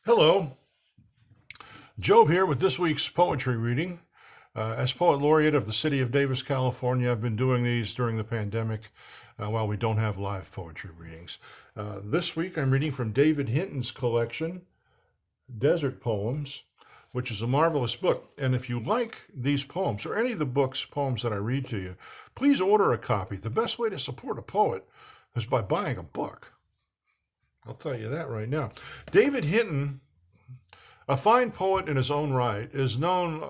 Hello, Job here with this week's poetry reading. As Poet Laureate of the city of Davis, California, I've been doing these during the pandemic while we don't have live poetry readings. This week I'm reading from David Hinton's collection, Desert Poems, which is a marvelous book. And if you like these poems, or any of the poems that I read to you, please order a copy. The best way to support a poet is by buying a book. I'll tell you that right now. David Hinton, a fine poet in his own right, is known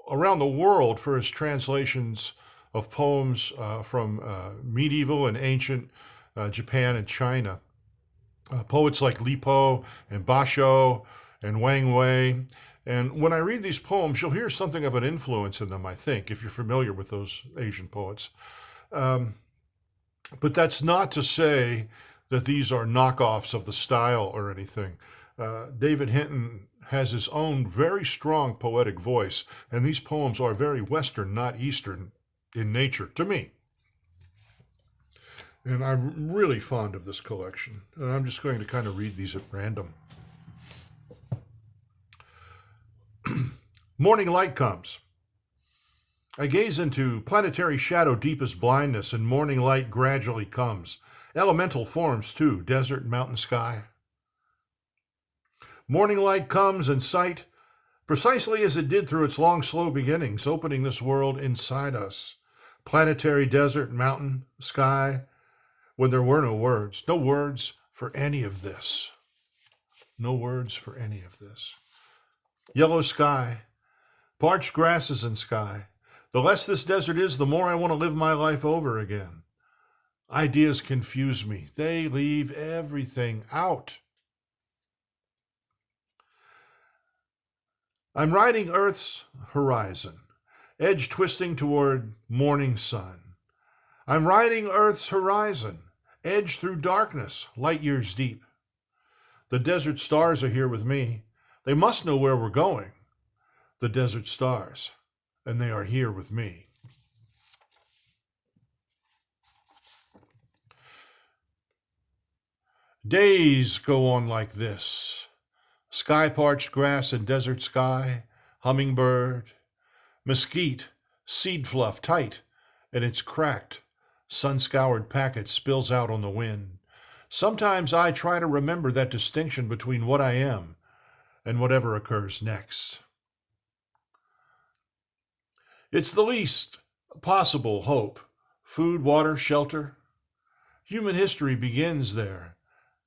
around the world for his translations of poems from medieval and ancient Japan and China. Poets like Li Po and Basho and Wang Wei. And when I read these poems, you'll hear something of an influence in them, I think, if you're familiar with those Asian poets. But that's not to say that these are knockoffs of the style or anything. David Hinton has his own very strong poetic voice, and these poems are very Western, not Eastern in nature, to me. And I'm really fond of this collection. And I'm just going to kind of read these at random. Morning light comes. I gaze into planetary shadow deep as blindness, and morning light gradually comes. Elemental forms, too, desert, mountain, sky. Morning light comes in sight, precisely as it did through its long, slow beginnings, opening this world inside us. Planetary, desert, mountain, sky, when there were no words. No words for any of this. No words for any of this. Yellow sky, parched grasses and sky. The less this desert is, the more I want to live my life over again. Ideas confuse me. They leave everything out. I'm riding Earth's horizon, edge twisting toward morning sun. I'm riding Earth's horizon, edge through darkness, light years deep. The desert stars are here with me. They must know where we're going. The desert stars, and they are here with me. Days go on like this. Sky-parched grass and desert sky, hummingbird, mesquite, seed fluff tight, and its cracked, sun-scoured packet spills out on the wind. Sometimes I try to remember that distinction between what I am and whatever occurs next. It's the least possible hope. Food, water, shelter. Human history begins there.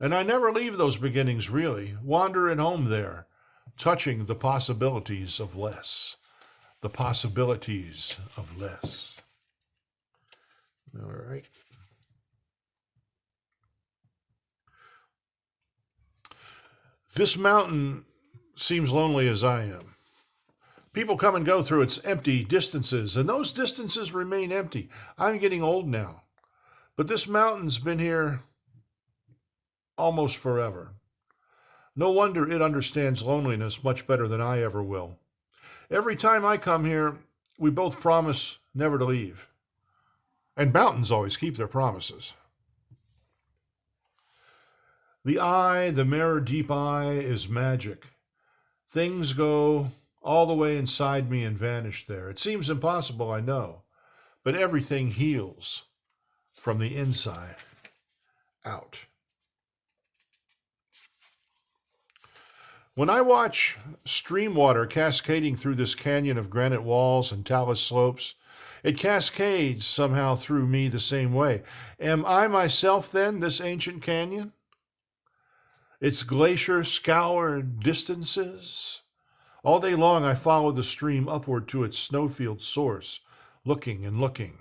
And I never leave those beginnings, really, wandering home there, touching the possibilities of less. The possibilities of less. All right. This mountain seems lonely as I am. People come and go through its empty distances, and those distances remain empty. I'm getting old now, but this mountain's been here almost forever. No wonder it understands loneliness much better than I ever will. Every time I come here, we both promise never to leave. And mountains always keep their promises. The eye, the mirror deep eye, is magic. Things go all the way inside me and vanish there. It seems impossible, I know, but everything heals from the inside out. When I watch stream water cascading through this canyon of granite walls and talus slopes, it cascades somehow through me the same way. Am I myself, then, this ancient canyon? Its glacier-scoured distances? All day long I follow the stream upward to its snowfield source, looking and looking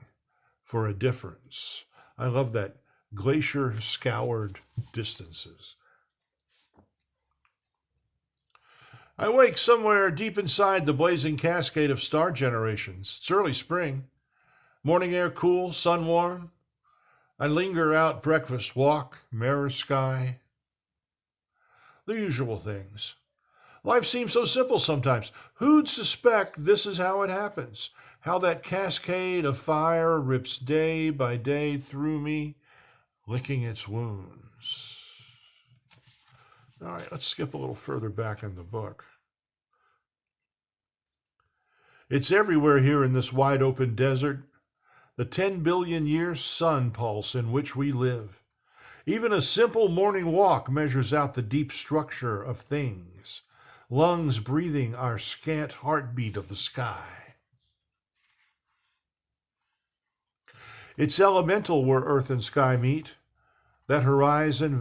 for a difference. I love that, glacier-scoured distances. I wake somewhere deep inside the blazing cascade of star generations. It's early spring. Morning air cool, sun warm. I linger out breakfast, walk, mirror sky. The usual things. Life seems so simple sometimes. Who'd suspect this is how it happens? How that cascade of fire rips day by day through me, licking its wounds. All right, let's skip a little further back in the book. It's everywhere here in this wide open desert, the 10 billion year sun pulse in which we live. Even a simple morning walk measures out the deep structure of things, lungs breathing our scant heartbeat of the sky. It's elemental where earth and sky meet, that horizon